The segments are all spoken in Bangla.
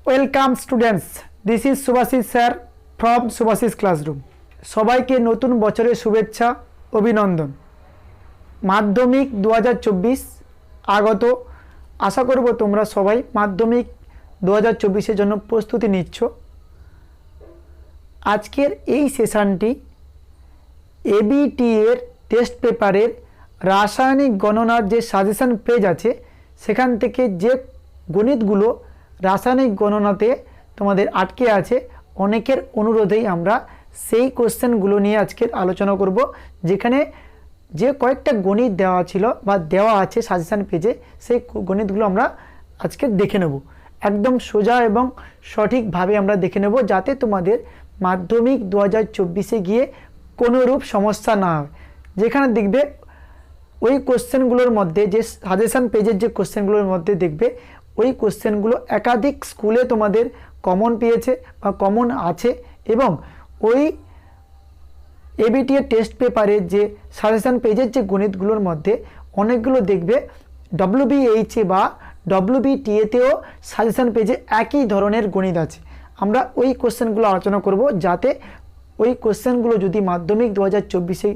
Welcome students, this is Subhashis sir from Subhashis classroom. সবাইকে নতুন বছরের শুভেচ্ছা, অভিনন্দন। মাধ্যমিক 2024 আগত। আশা করব তোমরা সবাই মাধ্যমিক 2024-এর জন্য প্রস্তুতি নিচ্ছ। আজকের এই সেশনটি এবিটি এর টেস্ট পেপারের রাসায়নিক গণনার যে সাজেশন পেজ আছে সেখান থেকে যে গণিতগুলো রাসায়নিক গণনাতে তোমাদের আটকে আছে, অনেকের অনুরোধেই আমরা সেই কোশ্চেনগুলো নিয়ে আজকের আলোচনা করব। যেখানে যে কয়েকটা গণিত দেওয়া ছিল বা দেওয়া আছে সাজেশন পেজে, সেই গণিতগুলো আমরা আজকে দেখে নেব। একদম সোজা এবং সঠিকভাবে আমরা দেখে নেব, যাতে তোমাদের মাধ্যমিক 2024-এ গিয়ে কোনোরূপ সমস্যা না হয়। যেখানে দেখবে ওই কোশ্চেনগুলোর মধ্যে, যে সাজেশন পেজের যে কোশ্চেনগুলোর মধ্যে দেখবে ওই কোশ্চেনগুলো একাধিক স্কুলে তোমাদের কমন পেয়েছে বা কমন আছে, এবং ওই এবিটি এর টেস্ট পেপারের যে সাজেশন পেজের যে গণিতগুলোর মধ্যে অনেকগুলো দেখবে WBH বা WBTA-তেও সাজেশন পেজে একই ধরনের গণিত আছে। আমরা ওই কোশ্চেনগুলো আলোচনা করব, যাতে ওই কোশ্চেনগুলো যদি মাধ্যমিক 2024-এ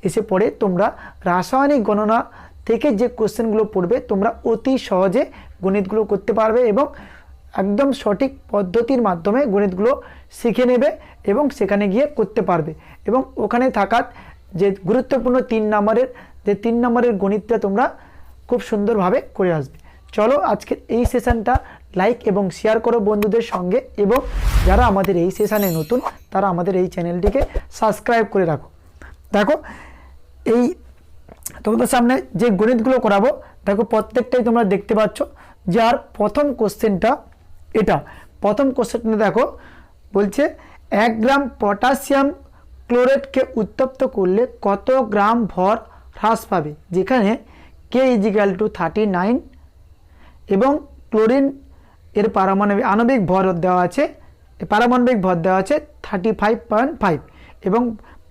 এসে পড়ে, তোমরা রাসায়নিক গণনা থেকে যে কোশ্চেনগুলো পড়বে তোমরা অতি সহজে গণিতগুলো করতে পারবে এবং একদম সঠিক পদ্ধতির মাধ্যমে গণিতগুলো শিখে নেবে এবং সেখানে গিয়ে করতে পারবে। এবং ওখানে থাকা যে গুরুত্বপূর্ণ 3 নম্বরের গণিতটা তোমরা খুব সুন্দরভাবে করে আসবে। চলো আজকের এই সেশনটা লাইক এবং শেয়ার করো বন্ধুদের সঙ্গে, এবং যারা আমাদের এই সেশনে নতুন তারা আমাদের এই চ্যানেলটিকে সাবস্ক্রাইব করে রাখো। দেখো, এই তোমাদের সামনে যে গণিতগুলো করাবো, দেখো প্রত্যেকটাই তোমরা দেখতে পাচ্ছ। যার প্রথম কোশ্চেনটা এটা, প্রথম কোশ্চেনটা দেখো বলছে 1 গ্রাম পটাশিয়াম ক্লোরেটকে উত্তপ্ত করলে কত গ্রাম ভর হ্রাস পাবে। যেখানে K = 39 এবং ক্লোরিন এর আণবিক ভর দেওয়া আছে, পারমাণবিক ভর দেওয়া আছে 35.5 এবং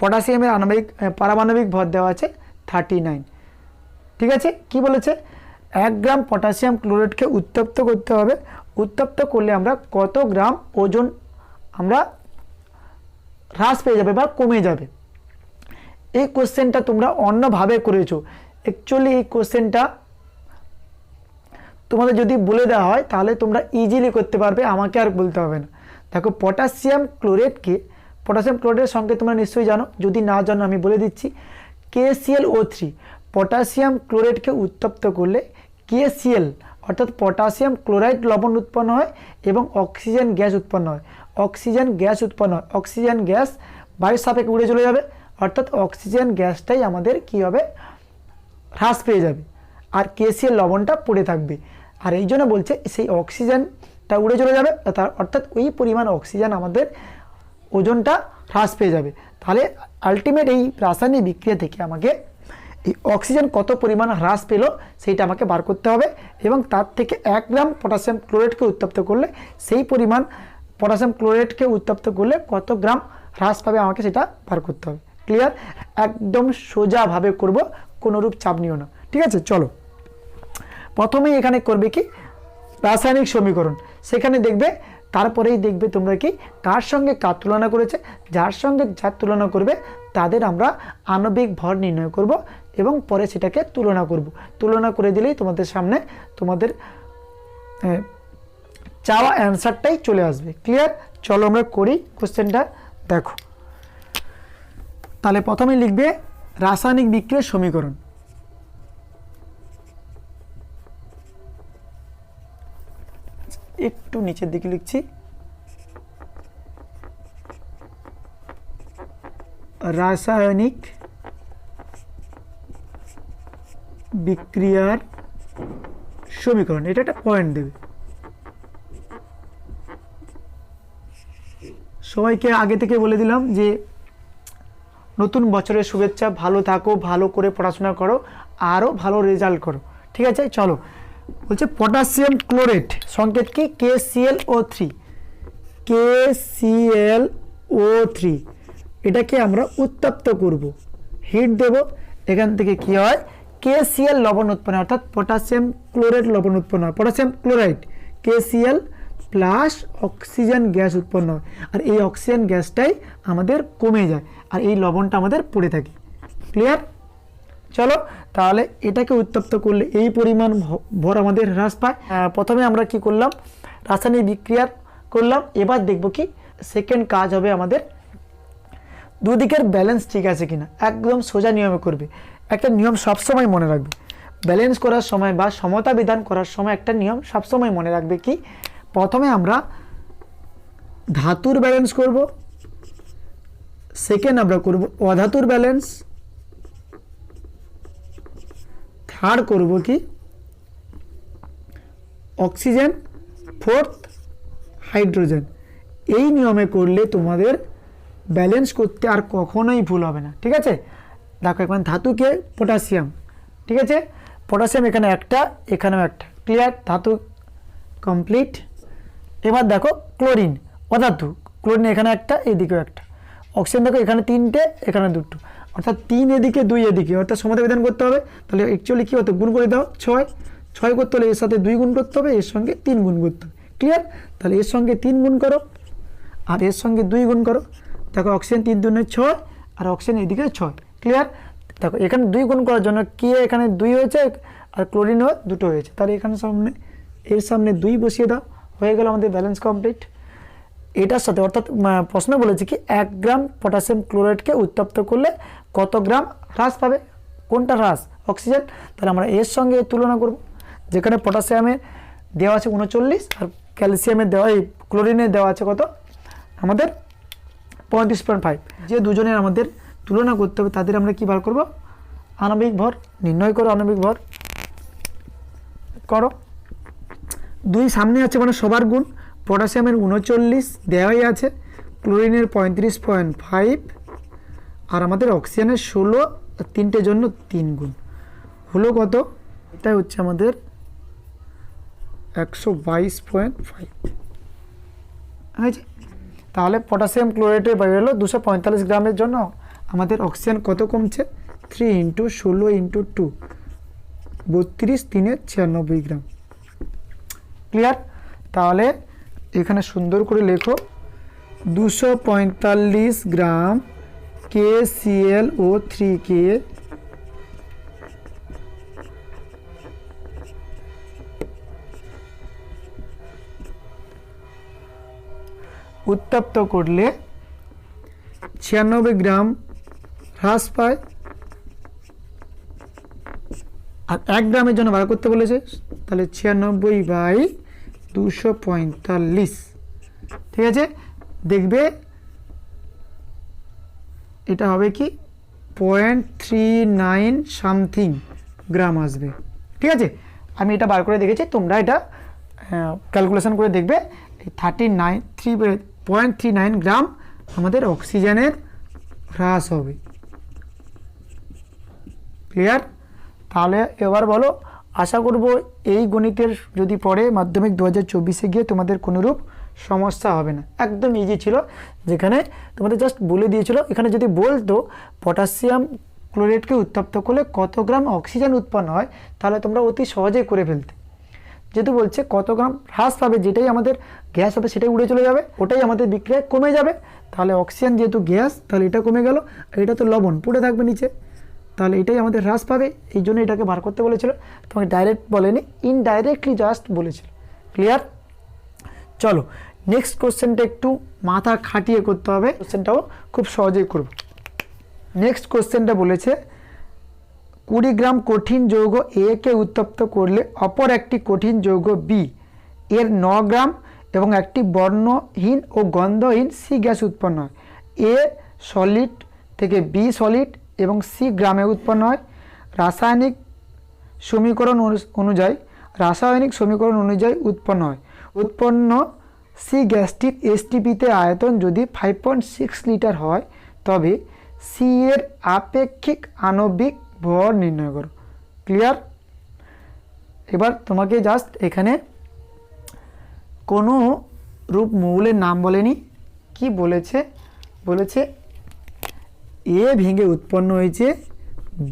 পটাশিয়ামের পারমাণবিক ভর দেওয়া আছে 39। ঠিক আছে, কি বলেছে? 1 গ্রাম পটাশিয়াম ক্লোরেটকে উত্তপ্ত করতে হবে। উত্তপ্ত করলে আমরা কত গ্রাম ওজন আমরা হ্রাস পেয়ে যাবে বা কমে যাবে। এই কোশ্চেনটা তোমরা অন্যভাবে করেছো। অ্যাকচুয়ালি এই কোশ্চেনটা তোমাদের যদি বলে দেওয়া হয় তাহলে তোমরা ইজিলি করতে পারবে, আমাকে আর বলতে হবে না। দেখো, পটাশিয়াম ক্লোরেটের সঙ্গে তোমরা নিশ্চয়ই জানো, যদি না জানো আমি বলে দিচ্ছি। KClO3, পটাশিয়াম ক্লোরেটকে উত্তপ্ত করলে KCl অর্থাৎ পটাশিয়াম ক্লোরাইড লবণ উৎপন্ন হয় এবং অক্সিজেন গ্যাস উৎপন্ন হয়। অক্সিজেন গ্যাস বায়ুর সাপেক্ষে উড়ে চলে যাবে, অর্থাৎ অক্সিজেন গ্যাসটাই আমাদের কি হবে, হ্রাস পেয়ে যাবে, আর KCl লবণটা পড়ে থাকবে। আর এই জন্য বলছে সেই অক্সিজেনটা উড়ে চলে যাবে, অর্থাৎ ওই পরিমাণ অক্সিজেন আমাদের ওজনটা হ্রাস পেয়ে যাবে। তাহলে আলটিমেট এই রাসায়নিক বিক্রিয়া থেকে আমাকে এই অক্সিজেন কত পরিমাণ হ্রাস পেল সেইটা আমাকে বার করতে হবে, এবং তার থেকে 1 গ্রাম পটাশিয়াম ক্লোরেটকে উত্তপ্ত করলে সেই পরিমাণ পটাশিয়াম ক্লোরেটকে উত্তপ্ত করলে কত গ্রাম হ্রাস পাবে আমাকে সেটা বার করতে হবে। ক্লিয়ার? একদম সোজাভাবে করব, কোনোরূপ চাপ নিও না। ঠিক আছে, চলো প্রথমেই এখানে করবে কি রাসায়নিক সমীকরণ। সেখানে দেখবে, তারপরেই দেখবে তোমরা কি কার সঙ্গে কার তুলনা করেছে। যার সঙ্গে যার তুলনা করবে তাদের আমরা আণবিক ভর নির্ণয় করব এবং পরে সেটাকে তুলনা করে দিলেই তোমাদের সামনে তোমাদের চাওয়া অ্যান্সারটাই চলে আসবে। ক্লিয়ার? চলো আমরা করি কোশ্চেনটা। দেখো, তাহলে প্রথমেই লিখবে রাসায়নিক বিক্রিয়ার সমীকরণ। একটু নিচের দিকে লিখছি। রাসায়নিক বিক্রিয়ার সমীকরণ, এটা একটা পয়েন্ট দেবে। সবাইকে আগে থেকে বলে দিলাম যে নতুন বছরের শুভেচ্ছা, ভালো থাকো, ভালো করে পড়াশোনা করো, আরও ভালো রেজাল্ট করো। ঠিক আছে, চলো বলছে পটাশিয়াম ক্লোরেট সংকেত কি KClO3 এটাকে আমরা উত্তপ্ত করব, হিট দেব। এখান থেকে কি হয়, KCl লবণ উৎপন্ন হয়, অর্থাৎ পটাশিয়াম ক্লোরাইড লবণ উৎপন্ন হয়, potassium chloride KCl plus oxygen gas উৎপন্ন হয়, আর এই অক্সিজেন গ্যাসটাই আমাদের কমে যায় আর এই লবণটা আমাদের পড়ে থাকে। ক্লিয়ার? চলো তাহলে এটাকে উত্তপ্ত করলে এই পরিমাণ ভর আমাদের হ্রাস পায়। প্রথমে আমরা কি করলাম, রাসায়নিক বিক্রিয়া করলাম। এবার দেখব কি সেকেন্ড কাজ হবে আমাদের দুদিকের ব্যালেন্স ঠিক আছে কিনা, একদম সোজা নিয়মে করবে। একটা নিয়ম সবসময় মনে রাখবে, ব্যালেন্স করার সময় বা সমতা বিধান করার সময় একটা নিয়ম সবসময় মনে রাখবে কি, প্রথমে আমরা ধাতুর ব্যালেন্স করব, সেকেন্ড আমরা করব অধাতুর ব্যালেন্স, থার্ড করব কি অক্সিজেন, ফোর্থ হাইড্রোজেন। এই নিয়মে করলে তোমাদের ব্যালেন্স করতে আর কখনোই ভুল হবে না। ঠিক আছে? দেখো এখন ধাতুকে পটাশিয়াম, ঠিক আছে, পটাশিয়াম এখানে একটা, এখানেও একটা। ক্লিয়ার? ধাতু কমপ্লিট। এবার দেখো ক্লোরিন, অধাতু, ক্লোরিন এখানে একটা, এদিকেও একটা। অক্সিজেন দেখো এখানে তিনটে, এখানে দুটো, অর্থাৎ 3 এদিকে 2 এদিকে, অর্থাৎ সমতা বিধান করতে হবে। তাহলে অ্যাকচুয়ালি কী হতো, গুণ করে দাও, 6 করতে হলে এর সাথে 2 গুণ করতে হবে, এর সঙ্গে 3 গুণ করতে হবে। ক্লিয়ার? তাহলে এর সঙ্গে 3 গুণ করো আর এর সঙ্গে 2 গুণ করো। দেখো অক্সিজেন 3 দুগুণে 6 আর অক্সিজেন এদিকে 6। ক্লিয়ার? দেখো এখানে 2 গুণ করার জন্য কি এখানে 2 হয়েছে আর ক্লোরিনও 2 হয়েছে, তাহলে এখানে সামনে এর সামনে 2 বসিয়ে দাও, হয়ে গেল আমাদের ব্যালেন্স কমপ্লিট। এটার সাথে অর্থাৎ প্রশ্ন বলেছে কি 1 গ্রাম পটাশিয়াম ক্লোরাইডকে উত্তপ্ত করলে কত গ্রাম হ্রাস পাবে, কোনটা হ্রাস, অক্সিজেন। তাহলে আমরা এর সঙ্গে তুলনা করব, যেখানে পটাশিয়ামে দেওয়া আছে 39 আর ক্যালসিয়ামের দেওয়া, এই ক্লোরিনের দেওয়া আছে কত আমাদের 35.5। যে দুজনের আমাদের তুলনা করতে হবে তাদের আমরা কি বার করব, আণবিক ভর নির্ণয় করো। আণবিক ভর করো, 2 সামনে আছে মানে সবার গুণ, পটাশিয়ামের 39 দেওয়াই আছে, ক্লোরিনের 35.5 আর আমাদের অক্সিজেনের 16, তিনটের জন্য 3 গুণ, হলো কত, এটাই হচ্ছে আমাদের 122.5 হয়েছে। তাহলে পটাশিয়াম ক্লোরাইডে বের হলো 245 গ্রামের জন্য আমাদের অক্সিজেন কত কমছে, 3 × 16 × 2 32, 3 96 গ্রাম। ক্লিয়ার? তাহলে এখানে সুন্দর করে লেখো 245 গ্রাম KClO3 কে উত্তপ্ত করলে 96 গ্রাম হ্রাস পায়। আর 1 গ্রামের জন্য বার করতে বলেছে, তাহলে 96/245। ঠিক আছে? দেখবে এটা হবে কি 0.39 সামথিং গ্রাম আসবে। ঠিক আছে? আমি এটা বার করে দেখেছি, তোমরা এটা ক্যালকুলেশন করে দেখবে। 0.39 গ্রাম আমাদের অক্সিজেনের হ্রাস হবে। ক্লিয়ার? তাহলে এবার বলো, আশা করব এই গণিতের যদি পড়ে মাধ্যমিক 2024-এ গিয়ে তোমাদের কোনোরূপ সমস্যা হবে না, একদম ইজি ছিল। যেখানে তোমাদের জাস্ট বলে দিয়েছিল, এখানে যদি বলতো পটাশিয়াম ক্লোরাইডকে উত্তপ্ত করলে কত গ্রাম অক্সিজেন উৎপন্ন হয়, তাহলে তোমরা অতি সহজেই করে ফেলতে। যেহেতু বলছে কত গ্রাম হ্রাস পাবে, যেটাই আমাদের গ্যাস হবে সেটাই উড়ে চলে যাবে, ওটাই আমাদের বিক্রিয়ায় কমে যাবে। তাহলে অক্সিজেন যেহেতু গ্যাস, তাহলে এটা কমে গেল, এটা তো লবণ পড়ে থাকবে নিচে, তাহলে এটাই আমাদের হ্রাস পাবে। এই জন্য এটাকে বার করতে বলেছিল, তোমাকে ডাইরেক্ট বলেনি, ইনডাইরেক্টলি জাস্ট বলেছিল। ক্লিয়ার? চলো নেক্সট কোশ্চেনটা একটু মাথা খাটিয়ে করতে হবে, কোশ্চেনটাও খুব সহজেই করব। নেক্সট কোশ্চেনটা বলেছে 20 গ্রাম কঠিন যৌগ এ কে উত্তপ্ত করলে অপর একটি কঠিন যৌগ বি এর 9 গ্রাম এবং একটি বর্ণহীন ও গন্ধহীন সি গ্যাস উৎপন্ন হয়। এ সলিড থেকে বি সলিড এবং সি গ্রামে উৎপন্ন হয়। রাসায়নিক সমীকরণ অনুযায়ী উৎপন্ন হয়। উৎপন্ন সি গ্যাসটির এসটিপিতে আয়তন যদি 5.6 লিটার হয়, তবে সি এর আপেক্ষিক আণবিক ভর নির্ণয় করো। ক্লিয়ার? এবার তোমাকে জাস্ট এখানে কোনো রূপ মৌলের নাম বলেনি, কি বলেছে, বলেছে এ ভেঙে উৎপন্ন হয়েছে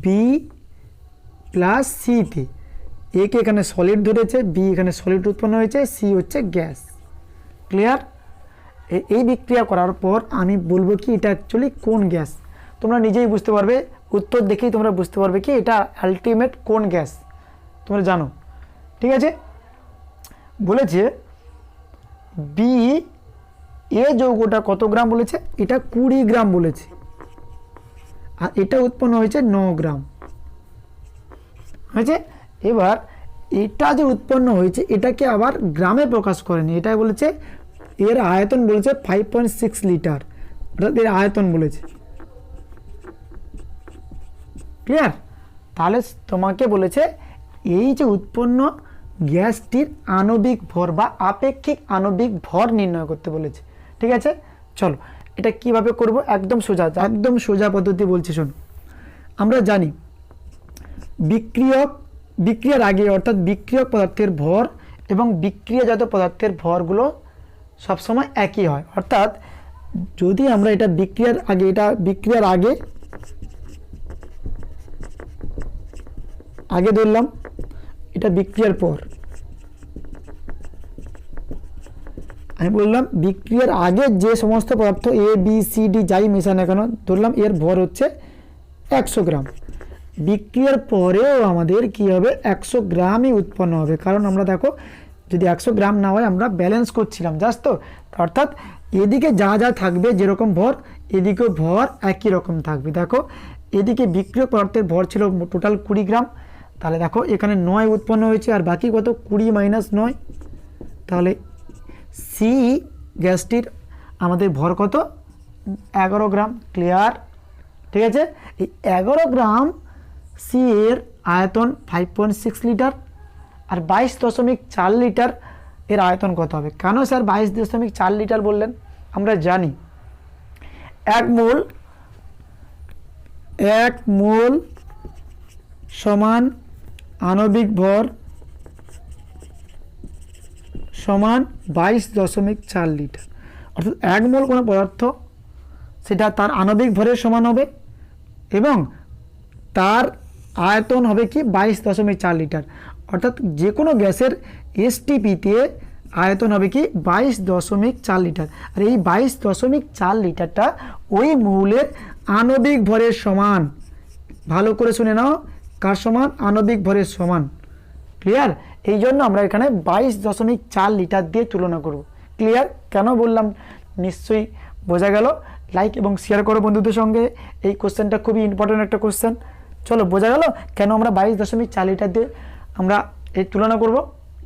বি প্লাস সিতে। এ কে এখানে সলিড ধরেছে, বি এখানে সলিড উৎপন্ন হয়েছে, সি হচ্ছে গ্যাস। ক্লিয়ার? এই বিক্রিয়া করার পর আমি বলবো কি এটা অ্যাকচুয়ালি কোন গ্যাস। তোমরা নিজেই বুঝতে পারবে, উত্তর দেখেই তোমরা বুঝতে পারবে কি এটা আলটিমেট কোন গ্যাস, তোমরা জানো। ঠিক আছে, বলেছে বি এ যৌগটা কত গ্রাম বলেছে, এটা 20 গ্রাম বলেছে, আর এটা উৎপন্ন হয়েছে 9 গ্রাম হয়েছে। এবার এটা যে উৎপন্ন হয়েছে এটাকে আবার গ্রামে প্রকাশ করেনি, এটা বলেছে এর আয়তন বলেছে 5.6 লিটার, অর্থাৎ এর আয়তন বলেছে। ক্লিয়ার? তাহলে তোমাকে বলেছে এই যে উৎপন্ন গ্যাসটির আণবিক ভর বা আপেক্ষিক আণবিক ভর নির্ণয় করতে বলেছে। ঠিক আছে, চলো এটা কিভাবে করব, একদম সোজা পদ্ধতি বলছি শোনো। আমরা জানি বিক্রিয়ার আগে অর্থাৎ বিক্রিয়ক পদার্থের ভর এবং বিক্রিয়াজাত পদার্থের ভরগুলো সবসময় একই হয়। অর্থাৎ যদি আমরা এটা বিক্রিয়ার আগে ধরলাম, এটা বিক্রিয়ার পর, আমি বললাম বিক্রিয়ার আগে যে সমস্ত পদার্থ এ বি সি ডি যাই মেশানো কেন ধরলাম এর ভর হচ্ছে 100 গ্রাম। বিক্রিয়ার পরেও আমাদের কি হবে, 100 গ্রামই উৎপন্ন হবে, কারণ আমরা দেখো যদি 100 গ্রাম না হয় আমরা ব্যালেন্স করছিলাম জাস্ট তো, অর্থাৎ এদিকে যা যা থাকবে যেরকম ভর এদিকেও ভর একই রকম থাকবে। দেখো এদিকে বিক্রিয়ক পদার্থের ভর ছিল টোটাল 20 গ্রাম, তাহলে দেখো এখানে 9 উৎপন্ন হয়েছে, আর বাকি কত 20 - 9, তাহলে সি গ্যাসটির আমাদের ভর কত 11 গ্রাম। ক্লিয়ার? ঠিক আছে, এই 11 গ্রাম সি এর আয়তন 5.6 লিটার, আর 22.4 লিটার এর আয়তন কত হবে? কেন স্যার 22.4 লিটার বললেন? আমরা জানি 1 মোল সমান আণবিক ভর সমান 22.4 লিটার, অর্থাৎ 1 মোল কোনো পদার্থ সেটা তার আণবিক ভরের সমান হবে এবং তার আয়তন হবে কি 22.4 লিটার, অর্থাৎ যে কোনো গ্যাসের এসটিপিতে আয়তন হবে কি 22.4 লিটার, আর এই 22.4 লিটারটা ওই মৌলের আণবিক ভরের সমান। ভালো করে শুনে নাও, কার সমান? আণবিক ভরের সমান। ক্লিয়ার? এই জন্য আমরা এখানে 22.4 লিটার দিয়ে তুলনা করব। ক্লিয়ার? কেন বললাম নিশ্চয়ই বোঝা গেল। লাইক এবং শেয়ার করো বন্ধুদের সঙ্গে, এই কোশ্চেনটা খুবই ইম্পর্টেন্ট একটা কোশ্চেন। চলো বোঝা গেল কেন আমরা 22.4 লিটার দিয়ে আমরা এই তুলনা করব।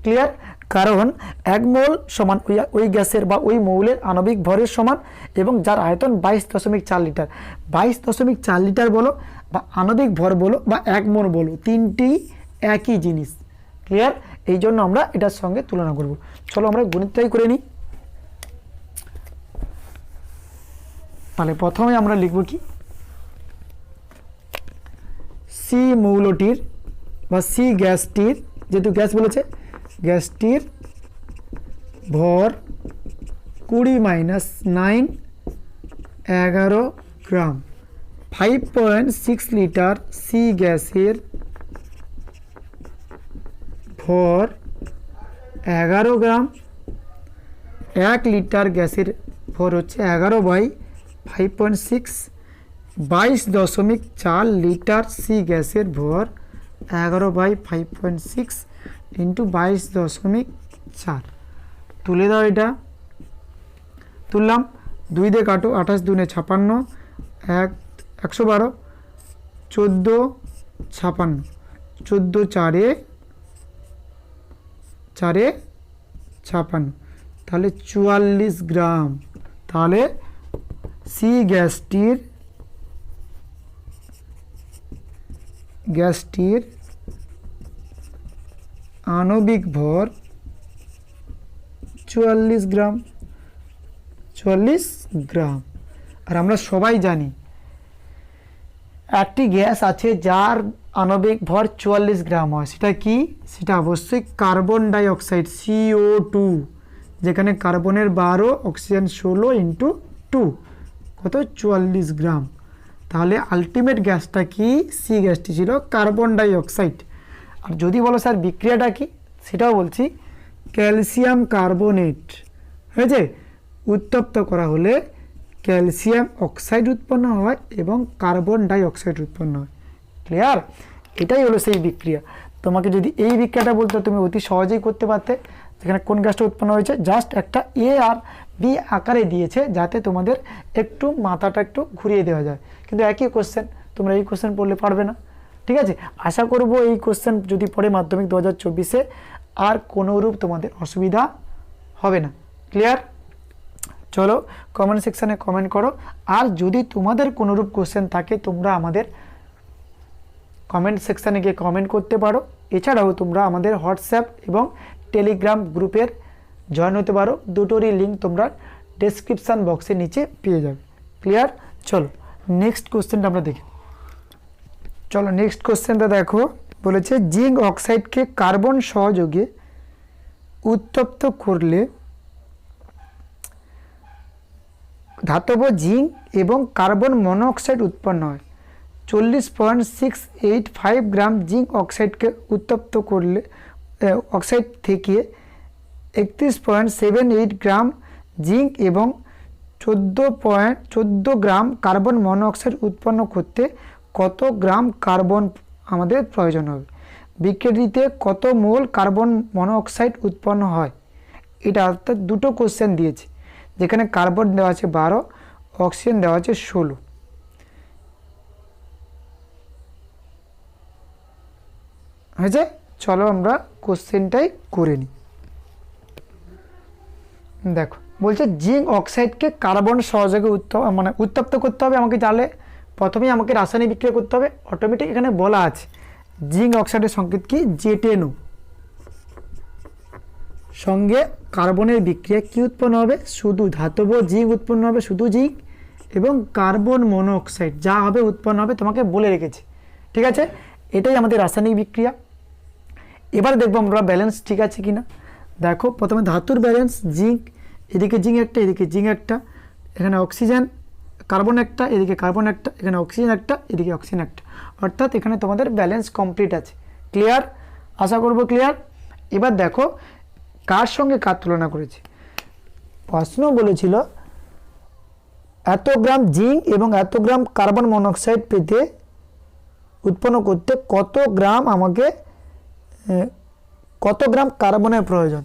ক্লিয়ার? কারণ 1 মোল সমান ওই গ্যাসের বা ওই মৌলের আণবিক ভরের সমান এবং যার আয়তন 22.4 লিটার। 22.4 লিটার বলো বা আণবিক ভর বলো বা 1 মোল বলো, তিনটি একই জিনিস। ক্লিয়ার? এই জন্য আমরা এটার সঙ্গে তুলনা করব। চলো আমরা গণিতটাই করে নিই। তাহলে প্রথমে আমরা লিখব কি, সি মৌলটির বা সি গ্যাসটির, যেহেতু গ্যাস বলেছে, গ্যাসটির ভর 20 - 9 11 গ্রাম। 5.6 লিটার সি গ্যাসের ভর 11 গ্রাম। 1 লিটার গ্যাসের ভর হচ্ছে 11/5.6, 22.4 লিটার সি গ্যাসের ভর 11/5.6 ইন্টু 22.4। তুলে দাও, এটা তুললাম, 2 দিয়ে কাটো, 28 দুনে 56, 112, 14 56, 14 4 56, তাহলে 44 গ্রাম। তাহলে সি গ্যাসটির আণবিক ভর 44 গ্রাম। 44 গ্রাম। আর আমরা সবাই জানি একটি গ্যাস আছে যার আণবিক ভর 44 গ্রাম হয়, সেটা কি? সেটা অবশ্যই কার্বন ডাই অক্সাইড, CO2, যেখানে কার্বনের 12, অক্সিজেন 16 ইন্টু 2 কত 44 গ্রাম। তাহলে আলটিমেট গ্যাসটা কি? সি গ্যাসটি ছিল কার্বন ডাই অক্সাইড। আর যদি বলো স্যার বিক্রিয়াটা কি, সেটাও বলছি, ক্যালসিয়াম কার্বনেট হয়েছে? উত্তপ্ত করা হলে ক্যালসিয়াম অক্সাইড উৎপন্ন হয় এবং কার্বন ডাই অক্সাইড উৎপন্ন হয়। ক্লিয়ার? এটাই হলো সেই বিক্রিয়া। তোমাকে যদি এই বিক্রিয়াটা বলতে তুমি অতি সহজেই করতে পারতে। যেখানে কোন গ্যাসটা উৎপন্ন হয়েছে জাস্ট একটা এ আর বি আকারে দিয়েছে, যাতে তোমাদের একটু মাথাটা একটু ঘুরিয়ে দেওয়া যায়। কিন্তু একই কোশ্চেন, তোমরা এই কোশ্চেন পড়লে পারবে না। ঠিক আছে? আশা করব এই কোশ্চেন যদি পড়ে মাধ্যমিক 2024-এ আর কোনোরূপ তোমাদের অসুবিধা হবে না। ক্লিয়ার? চলো কমেন্ট সেকশানে কমেন্ট করো। আর যদি তোমাদের কোনোরূপ কোশ্চেন থাকে তোমরা আমাদের কমেন্ট সেকশানে গিয়ে কমেন্ট করতে পারো। এছাড়াও তোমরা আমাদের হোয়াটসঅ্যাপ এবং টেলিগ্রাম গ্রুপের জয়েন হতে পারো। দুটোরই লিঙ্ক তোমরা ডেসক্রিপশান বক্সের নিচে পেয়ে যাবে। ক্লিয়ার? চলো নেক্সট কোশ্চেনটা আমরা দেখি। চলো নেক্সট কোশ্চেনটা দেখো। বলেছে জিঙ্ক অক্সাইডকে কার্বন সহযোগে উত্তপ্ত করলে ধাতব জিঙ্ক এবং কার্বন মনোঅক্সাইড উৎপন্ন হয়। 40.685 গ্রাম জিঙ্ক অক্সাইডকে উত্তপ্ত করলে অক্সাইড থেকে 31.78 গ্রাম জিঙ্ক এবং 14 গ্রাম কার্বন মনোঅক্সাইড উৎপন্ন করতে কত গ্রাম কার্বন আমাদের প্রয়োজন হবে? বিক্রিয়াটিতে কত মোল কার্বন মনোঅক্সাইড উৎপন্ন হয়? এটা অর্থাৎ দুটো কোশ্চেন দিয়েছে, যেখানে কার্বন দেওয়া আছে 12, অক্সিজেন দেওয়া আছে 16। হয়েছে? চলো আমরা কোশ্চেনটাই করে নিই। দেখো বলছে জিঙ্ক অক্সাইডকে কার্বন সহযোগে উত্তপ্ত করতে হবে আমাকে। তাহলে প্রথমেই আমাকে রাসায়নিক বিক্রিয়া করতে হবে। অটোমেটিক এখানে বলা আছে জিঙ্ক অক্সাইডের সংকেত কি? Z2। সঙ্গে কার্বনের বিক্রিয়া কি উৎপন্ন হবে? শুধু ধাতব জিঙ্ক উৎপন্ন হবে, শুধু জিঙ্ক, এবং কার্বন মনোঅক্সাইড যা হবে উৎপন্ন হবে তোমাকে বলে রেখেছে। ঠিক আছে? এটাই আমাদের রাসায়নিক বিক্রিয়া। এবার দেখবো আমরা ব্যালেন্স ঠিক আছে কিনা। দেখো প্রথমে ধাতুর ব্যালেন্স জিঙ্ক, এদিকে জিঙ্ক একটা, এদিকে জিঙ্ক একটা, এখানে অক্সিজেন কার্বন একটা, এদিকে কার্বন একটা, এখানে অক্সিজেন একটা, এদিকে অক্সিজেন একটা, অর্থাৎ এখানে তোমাদের ব্যালেন্স কমপ্লিট আছে। ক্লিয়ার? আশা করবো ক্লিয়ার। এবার দেখো কার সঙ্গে কার তুলনা করেছে। প্রশ্ন বলেছিল এত গ্রাম জিঙ্ক এবং এত গ্রাম কার্বন মনোঅক্সাইড পেতে উৎপন্ন করতে কত গ্রাম কার্বনের প্রয়োজন।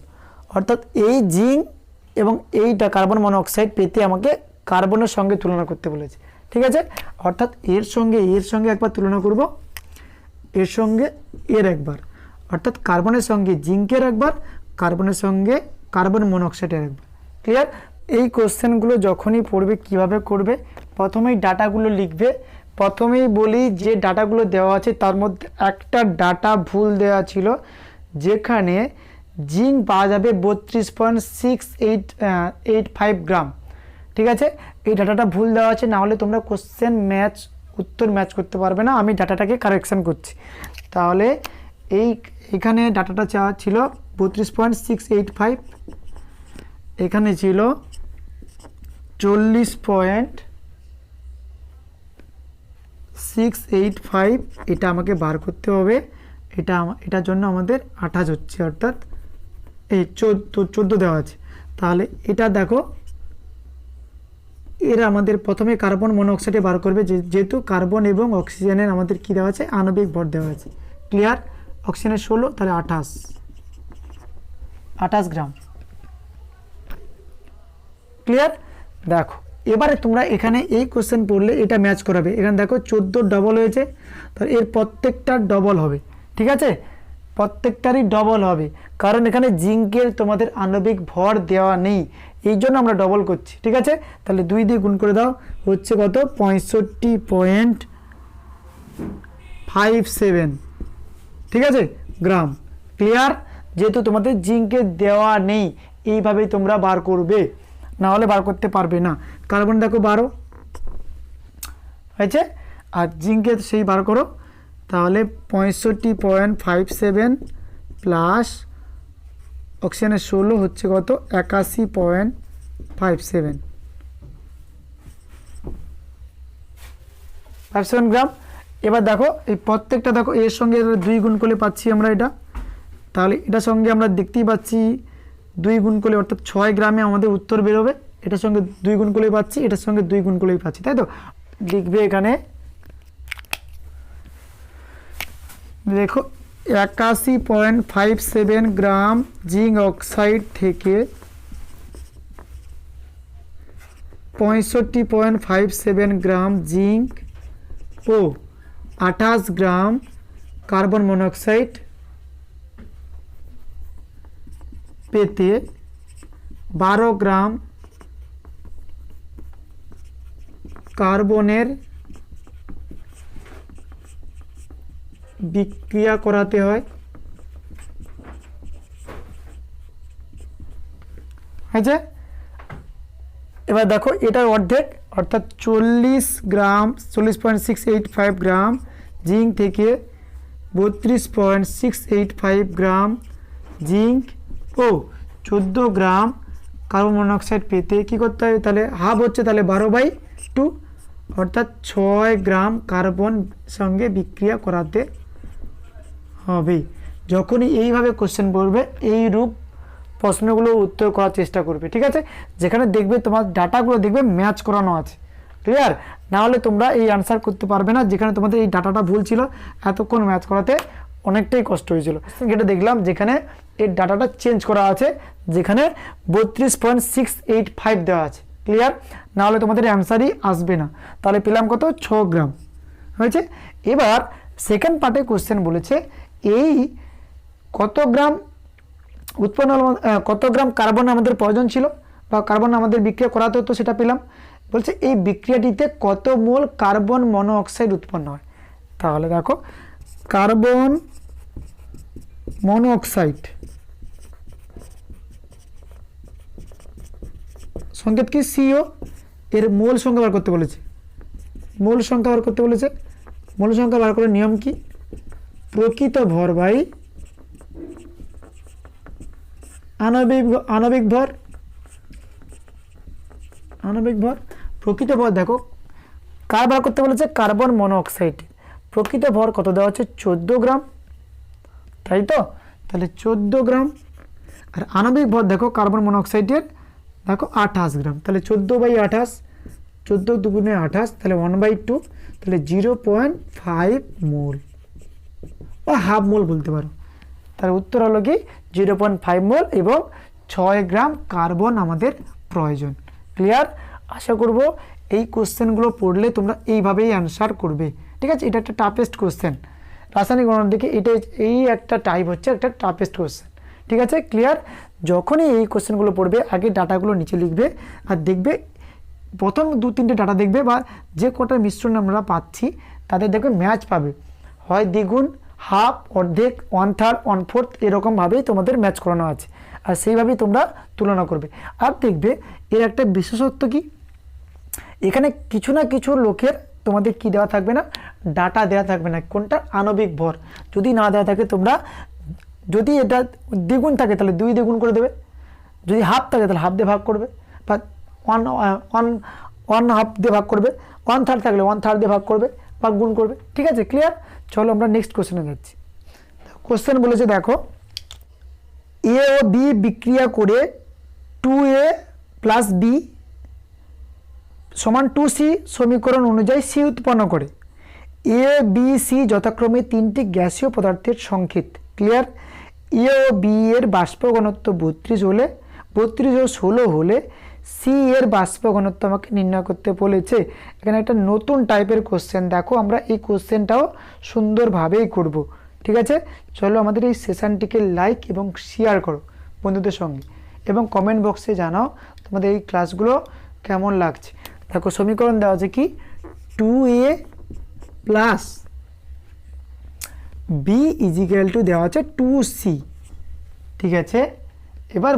অর্থাৎ এই জিঙ্ক এবং এইটা কার্বন মনোঅক্সাইড পেতে আমাকে কার্বনের সঙ্গে তুলনা করতে বলেছে। ঠিক আছে? অর্থাৎ এর সঙ্গে একবার তুলনা করব, এর সঙ্গে এর একবার, অর্থাৎ কার্বনের সঙ্গে জিঙ্কের একবার, কার্বনের সঙ্গে কার্বন মনোঅক্সাইডের একবার। ক্লিয়ার? এই কোশ্চেনগুলো যখনই পড়বে কিভাবে করবে, প্রথমেই ডাটাগুলো লিখবে। প্রথমেই বলি যে ডাটাগুলো দেওয়া আছে তার মধ্যে একটা ডাটা ভুল দেওয়া ছিল, যেখানে জিঙ্ক পাওয়া যাবে 32.685 গ্রাম। ঠিক আছে? এই ডাটাটা ভুল দেওয়া আছে, না হলে তোমরা কোশ্চেন উত্তর ম্যাচ করতে পারবে না। আমি ডাটাটাকে কারেকশান করছি। তাহলে এখানে ডাটাটা চাওয়া ছিল 32.685, এখানে ছিল 40.685। এটা আমাকে বার করতে হবে। এটার জন্য আমাদের 28 হচ্ছে, অর্থাৎ এই 14 দেওয়া আছে। তাহলে এটা দেখো, এর আমাদের প্রথমে কার্বন মনোঅক্সাইডে বার করবে, যেহেতু কার্বন এবং অক্সিজেনের আমাদের কি দেওয়া আছে? আণবিক ভর দেওয়া আছে। ক্লিয়ার? অক্সিজেনের 16, তাহলে 28 গ্রাম। ক্লিয়ার? দেখো এবারে তোমরা এখানে এই কোশ্চেন পড়লে এটা ম্যাচ করাবে। এখানে দেখো 14 ডবল হয়েছে, তাহলে এর প্রত্যেকটার ডবল হবে। ঠিক আছে? প্রত্যেকটারই ডবল হবে, কারণ এখানে জিঙ্কের তোমাদের আণবিক ভর দেওয়া নেই, এই জন্য আমরা ডবল করছি। ঠিক আছে? তাহলে 2 দিয়ে গুণ করে দাও, হচ্ছে কত? 65.57। ঠিক আছে? গ্রাম। ক্লিয়ার? যেহেতু তোমাদের জিঙ্কের দেওয়া নেই, এইভাবেই তোমরা বার করবে, না হলে বার করতে পারবে না। কার্বন দেখো 12 হয়েছে, আর জিঙ্কের সেই বার করো, তাহলে 65.57 প্লাস অক্সিজেনের 16 হচ্ছে কত? 81.57 গ্রাম। এবার দেখো এই প্রত্যেকটা দেখো এর সঙ্গে 2 গুণ করলে পাচ্ছি আমরা এটা, তাহলে এটার সঙ্গে আমরা দেখতেই পাচ্ছি 2 গুণ করলে অর্থাৎ 6 গ্রামে আমাদের উত্তর বেরোবে। এটার সঙ্গে 2 গুণ করলেই পাচ্ছি, এটার সঙ্গে 2 গুণ করলেই পাচ্ছি, তাই তো? লিখবে এখানে দেখো 81.57 গ্রাম জিঙ্ক অক্সাইড থেকে 65.57 গ্রাম জিঙ্ক ও 28 গ্রাম কার্বন মনোক্সাইড পেতে 12 গ্রাম কার্বনের বিক্রিয়া করাতে হয়। হয়েছে? এবার দেখো এটার অর্ধেক অর্থাৎ 40 গ্রাম 40.685 গ্রাম জিঙ্ক থেকে 32.685 গ্রাম জিঙ্ক ও 14 গ্রাম কার্বন মনোক্সাইড পেতে কী করতে হবে? তাহলে হাফ হচ্ছে, তাহলে 12/2 অর্থাৎ 6 গ্রাম কার্বন সঙ্গে বিক্রিয়া করাতে হবে। যখনই এইভাবে কোশ্চেন পড়বে এই রূপ প্রশ্নগুলো উত্তর করার চেষ্টা করবে, ঠিক আছে? যেখানে দেখবে তোমার ডাটাগুলো দেখবে ম্যাচ করানো আছে, ক্লিয়ার? না হলে তোমরা এই অ্যান্সার করতে পারবে না। যেখানে তোমাদের এই ডাটাটা ভুল ছিল, এতক্ষণ ম্যাচ করাতে অনেকটাই কষ্ট হয়েছিল। এটা দেখলাম যেখানে এই ডাটাটা চেঞ্জ করা আছে, যেখানে 32.685 দেওয়া আছে, ক্লিয়ার? না হলে তোমাদের অ্যান্সারই আসবে না। তাহলে পেলাম কত? 6 গ্রাম। হয়েছে? এবার সেকেন্ড পার্টে কোশ্চেন বলেছে এই কত গ্রাম উৎপন্ন কত গ্রাম কার্বন আমাদের প্রয়োজন ছিল বা কার্বন আমাদের বিক্রিয়া করাতে হতো, সেটা পেলাম। বলছে এই বিক্রিয়াটিতে কত মোল কার্বন মনোঅক্সাইড উৎপন্ন হয়। তাহলে দেখো কার্বন মনোঅক্সাইড সংকেত কি? সিও। এর মোল সংখ্যা বার করতে বলেছে, মোল সংখ্যা বার করতে বলেছে। মোল সংখ্যা বার করার নিয়ম কি? প্রকৃত ভর বাই আণবিক ভর। প্রকৃত ভর দেখো কার বার করতে বলেছে? Carbon monoxide. প্রকৃত ভর কত দেওয়া হচ্ছে? 14 গ্রাম, তাই তো? তাহলে 14 গ্রাম। আর আণবিক ভর দেখো কার্বন মনোঅক্সাইডের দেখো 28 গ্রাম, তাহলে 14/28, 14 দুগুণে 28, তাহলে 1/2, তাহলে 0.5 মোল বা হাফ মোল বলতে পারো। তার উত্তর হলো কি 0.5 মোল এবং 6 গ্রাম কার্বন আমাদের প্রয়োজন। ক্লিয়ার? আশা করব এই কোশ্চেনগুলো পড়লে তোমরা এইভাবেই অ্যান্সার করবে, ঠিক আছে? এটা একটা টাফেস্ট কোশ্চেন রাসায়নিক গণনার দিকে, এই একটা টাইপ হচ্ছে একটা টাফেস্ট কোশ্চেন, ঠিক আছে? ক্লিয়ার? যখনই এই কোশ্চেনগুলো পড়বে আগে ডাটাগুলো নিচে লিখবে আর দেখবে প্রথম 2-3টে ডাটা দেখবে বা যে কটার মিশ্রণ আমরা পাচ্ছি তাদের দেখবে ম্যাচ পাবে, হয় দ্বিগুণ, হাফ, অর্ধেক, 1/3, 1/4 এরকমভাবেই তোমাদের ম্যাচ করানো আছে। আর সেইভাবেই তোমরা তুলনা করবে। আর দেখবে এর একটা বিশেষত্ব কি, এখানে কিছু না কিছু লোকের তোমাদের কি দেওয়া থাকবে না? ডাটা দেওয়া থাকবে না। কোনটা? আণবিক ভর। যদি না দেওয়া থাকে তোমরা, যদি এটা দ্বিগুণ থাকে তাহলে 2 দিয়ে গুণ করে দেবে, যদি হাফ থাকে তাহলে হাফ দিয়ে ভাগ করবে, বা ওয়ান হাফ দিয়ে ভাগ করবে, 1/3 থাকলে 1/3 দিয়ে ভাগ করবে বা গুণ করবে, ঠিক আছে? ক্লিয়ার? চলো আমরা নেক্সট কোশ্চেনে যাচ্ছি। কোশ্চেন বলেছে দেখো এ ও বি বিক্রিয়া করে 2a + b = 2c সমীকরণ অনুযায়ী সি উৎপন্ন করে। এ বি সি যথাক্রমে 3টি গ্যাসীয় পদার্থের সংকেত। ক্লিয়ার? এ ও বি এর বাষ্প ঘনত্ব 32 হলে 32 ও 16 হলে সি এর বাষ্প ঘনত্ব আমাকে নির্ণয় করতে বলেছে। এখানে একটা নতুন টাইপের কোশ্চেন, দেখো আমরা এই কোশ্চেনটাও সুন্দরভাবেই করব, ঠিক আছে? চলো আমাদের এই সেশনটিকে লাইক এবং শেয়ার করো বন্ধুদের সঙ্গে এবং কমেন্ট বক্সে জানাও তোমাদের এই ক্লাসগুলো কেমন লাগছে। দেখো সমীকরণ দেওয়া আছে কি 2a + b = দেওয়া আছে 2c, ঠিক আছে? এবার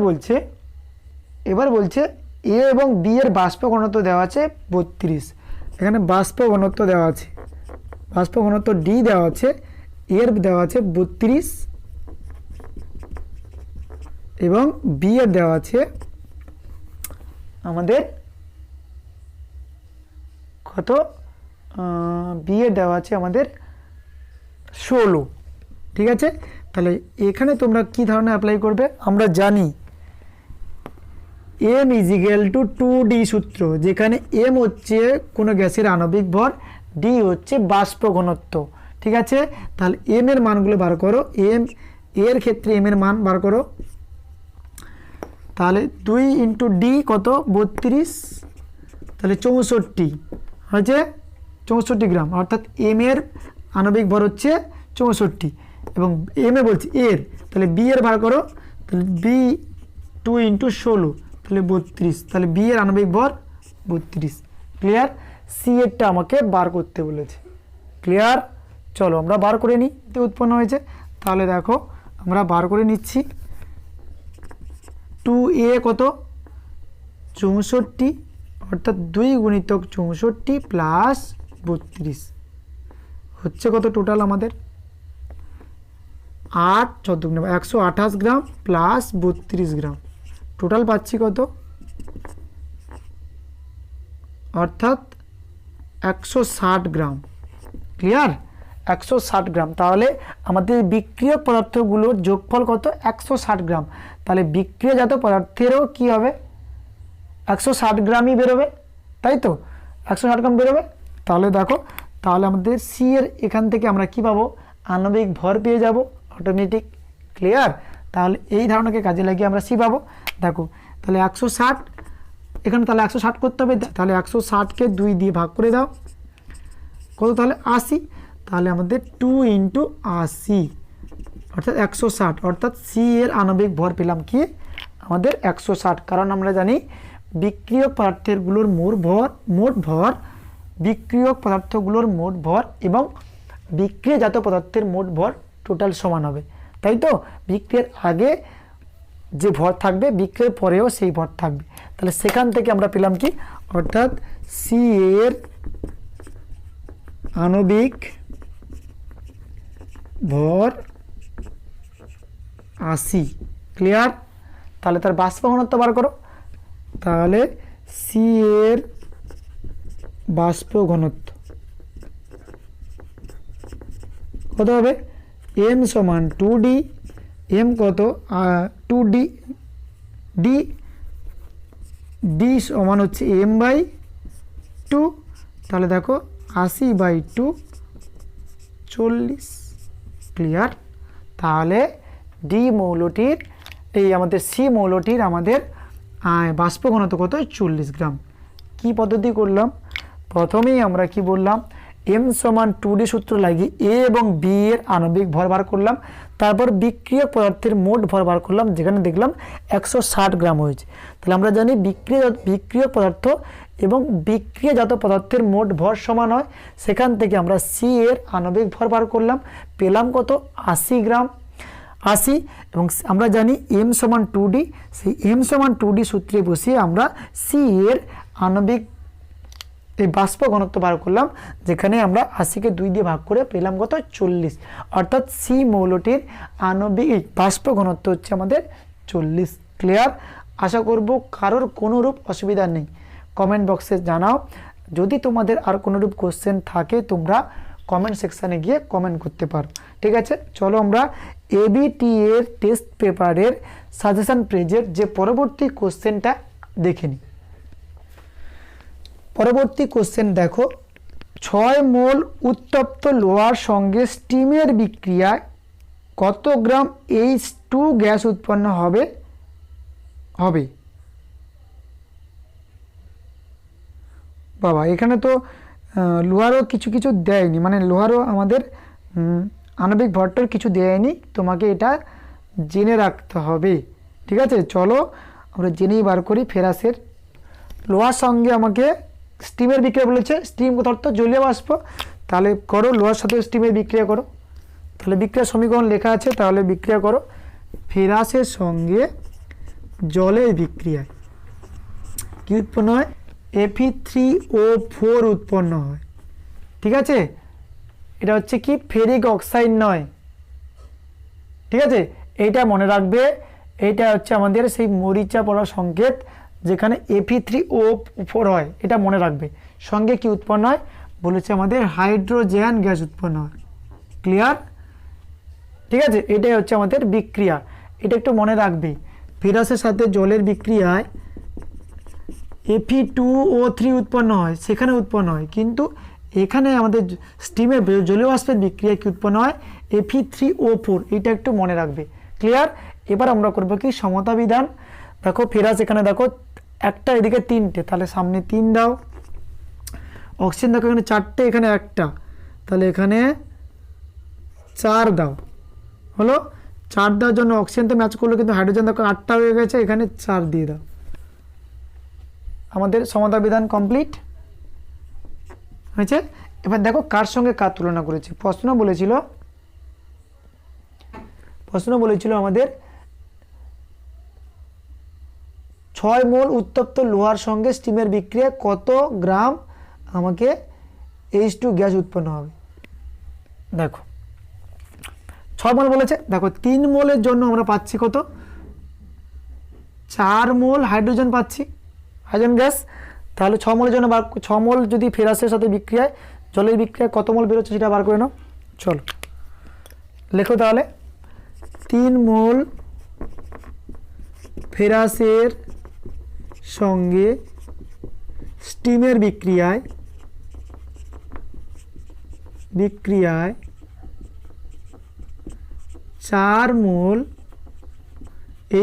বলছে এ এবং বি এর বাষ্প ঘনত্ব দেওয়া আছে 32। এখানে বাষ্প ঘনত্ব দেওয়া আছে, বাষ্প ঘনত্ব ডি দেওয়া আছে, এর দেওয়া আছে 32 এবং বি এর দেওয়া আছে আমাদের কত? বি এর দেওয়া আছে আমাদের 16, ঠিক আছে? তাহলে এখানে তোমরা কি ধারণা অ্যাপ্লাই করবে? আমরা জানি এম ইজিক্যাল টু 2D সূত্র, যেখানে এম হচ্ছে কোনো গ্যাসের আণবিক ভর, ডি হচ্ছে বাষ্প ঘনত্ব। ঠিক আছে, তাহলে এম এর মানগুলো বার করো। এম এর ক্ষেত্রে এম এর মান বার করো। তাহলে 2 ইন্টু ডি কত 32, তাহলে 64 হয়েছে 64 গ্রাম, অর্থাৎ এম এর আণবিক ভর হচ্ছে 64 এবং এম এ বলছি এর, তাহলে বি এর বার করো। তাহলে বি 2 ইন্টু 16, তাহলে 32, তাহলে বি এর আণবিক ভর 32। ক্লিয়ার? সি এরটা আমাকে বার করতে বলেছে। ক্লিয়ার? চলো আমরা বার করে নিই, উৎপন্ন হয়েছে। তাহলে দেখো আমরা বার করে নিচ্ছি। 2a কত 64, অর্থাৎ 2 গুণিতক 64 প্লাস 32 হচ্ছে কত টোটাল আমাদের 8 14 128 গ্রাম প্লাস 32 গ্রাম, টোটাল পাচ্ছি কত, অর্থাৎ 160 গ্রাম। ক্লিয়ার? 160 গ্রাম। তাহলে আমাদের বিক্রিয়ক পদার্থগুলোর যোগফল কত 160 গ্রাম। তাহলে বিক্রিয়াজাত পদার্থেরও কি হবে 160 গ্রামই বেরোবে, তাই তো 160 গ্রাম বেরোবে। তাহলে দেখো, তাহলে আমাদের সি এর এখান থেকে আমরা কি পাবো, আণবিক ভর পেয়ে যাব অটোমেটিক। ক্লিয়ার? তাহলে এই ধারণাকে কাজে লাগিয়ে আমরা সি পাবো। দেখো তাহলে 160, এখানে তাহলে 160 করতে হবে, তাহলে 160কে 2 দিয়ে ভাগ করে দাও, কত তাহলে 80। তাহলে আমাদের 2 ইন্টু 80 অর্থাৎ 160, অর্থাৎ সি এর আণবিক ভর পেলাম কি আমাদের 160। কারণ আমরা জানি বিক্রিয়ক পদার্থগুলোর মোট ভর বিক্রিয়ক পদার্থগুলোর মোট ভর এবং বিক্রিয়াজাত পদার্থের মোট ভর টোটাল সমান হবে, তাই তো। বিক্রিয়ার আগে যে ভর থাকবে বিক্রিয়ার পরেও সেই ভর থাকবে। তাহলে সেখান থেকে আমরা পেলাম কি, অর্থাৎ সি এর আণবিক ভর 80। ক্লিয়ার? তাহলে তার বাষ্প ঘনত্ব বার করো। তাহলে সি এর বাষ্প ঘনত্ব কত হবে, এম সমান 2D, এম কত 2D, ডি ডি সমান হচ্ছে এম বাই 2। তাহলে দেখো 80/2 40। ক্লিয়ার? তাহলে ডি মৌলটির এই আমাদের সি মৌলটির আমাদের বাষ্প ঘনত্ব কত 40 গ্রাম। কি পদ্ধতি করলাম, প্রথমেই আমরা কি বললাম, এম সমান 2D সূত্র লাগিয়ে এ এবং বি এর আণবিক ভর বার করলাম, তারপর বিক্রিয়ক পদার্থের মোট ভর বার করলাম, যেখানে দেখলাম 160 গ্রাম হয়েছে। তাহলে আমরা জানি বিক্রিয়ক পদার্থ এবং বিক্রিয়াজাত পদার্থের মোট ভর সমান হয়, সেখান থেকে আমরা সি এর আণবিক ভর বার করলাম, পেলাম কত 80 গ্রাম 80। এবং আমরা জানি এম সমান 2D, সেই এম সমান 2D সূত্রে বসিয়ে আমরা সি এর আণবিক এই বাষ্প ঘনত্ব বার করলাম, যেখানে আমরা 80কে 2 দিয়ে ভাগ করে পেলাম কত 40, অর্থাৎ সি মৌলটির আণবিক বাষ্প ঘনত্ব হচ্ছে আমাদের 40। ক্লিয়ার? আশা করব কারোর কোনোরূপ অসুবিধা নেই। কমেন্ট বক্সে জানাও, যদি তোমাদের আর কোনোরূপ কোশ্চেন থাকে তোমরা কমেন্ট সেকশানে গিয়ে কমেন্ট করতে পারো। ঠিক আছে, চলো আমরা এবিটি এর টেস্ট পেপারের সাজেশন পেজের যে পরবর্তী কোশ্চেনটা দেখে নিই। পরবর্তী কোশ্চেন দেখো, 6 মোল উত্তপ্ত লোহার সঙ্গে স্টিমের বিক্রিয়ায় কত গ্রাম H2 গ্যাস উৎপন্ন হবে। বাবা, এখানে তো লোহারও কিছু কিছু দেয়নি, মানে লোহারও আমাদের আণবিক ভরটার কিছু দেয়নি, তোমাকে এটা জেনে রাখতে হবে। ঠিক আছে, চলো আমরা জেনেই বার করি। ফেরাসের লোহার সঙ্গে আমাকে স্টিমের বিক্রিয়া বলেছে, স্টিম কত অর্থ জলীয় বাষ্প, তাহলে করো লোহার সাথে স্টিমের বিক্রিয়া করো। তাহলে বিক্রিয়ার সমীকরণ লেখা আছে, তাহলে বিক্রিয়া করো। ফেরাসের সঙ্গে জলের বিক্রিয়ায় কি উৎপন্ন হয়, Fe3O4 উৎপন্ন হয়। ঠিক আছে, এটা হচ্ছে কি ফেরিক অক্সাইড নয়। ঠিক আছে, এইটা মনে রাখবে, এইটা হচ্ছে আমাদের সেই মরিচা পড়ার সংকেত, যেখানে Fe3O4 হয়, এটা মনে রাখবে। সঙ্গে কি উৎপন্ন হয় বলেছে, আমাদের হাইড্রোজেন গ্যাস উৎপন্ন হয়। ক্লিয়ার? ঠিক আছে, এটাই হচ্ছে আমাদের বিক্রিয়া, এটা একটু মনে রাখবে। ফেরাসের সাথে জলের বিক্রিয়ায় Fe2O3 উৎপন্ন হয়, সেখানে উৎপন্ন হয়, কিন্তু এখানে আমাদের স্টিমে জলীয় বাষ্পের বিক্রিয়ায় কি উৎপন্ন হয়, Fe3O4। এটা একটু মনে রাখবে। ক্লিয়ার? এবার আমরা করবো কি সমতা বিধান। দেখো ফেরাস এখানে দেখো একটা, এদিকে 3টে, তাহলে সামনে 3 দাও। অক্সিজেন দেখো এখানে 4টে, এখানে একটা, তাহলে এখানে 4 দাও। হলো 4 দেওয়ার জন্য অক্সিজেন তো ম্যাচ করলো, কিন্তু হাইড্রোজেন দেখো 8টা হয়ে গেছে, এখানে 4 দিয়ে দাও। আমাদের সমতা বিধান কমপ্লিট হয়েছে। এবার দেখো কার সঙ্গে কার তুলনা করেছি। প্রশ্ন বলেছিল আমাদের 6 মোল উত্তপ্ত লোহার সঙ্গে স্টিমের বিক্রিয়া কত গ্রাম আমাকে H2 গ্যাস উৎপন্ন হবে। দেখো 6 মোল বলেছে, দেখো 3 মোলের জন্য আমরা পাচ্ছি কত, 4 মোল হাইড্রোজেন পাচ্ছি, হাইড্রোজেন গ্যাস। তাহলে 6 মোলের জন্য 6 মোল যদি ফেরাসের সাথে বিক্রিয়ায় জলের বিক্রিয়ায় কত মোল বেরোচ্ছে সেটা বার করে নাও। চলো লেখো তাহলে 3 মোল ফেরাসের সঙ্গে স্টিমের বিক্রিয়ায় 4 মোল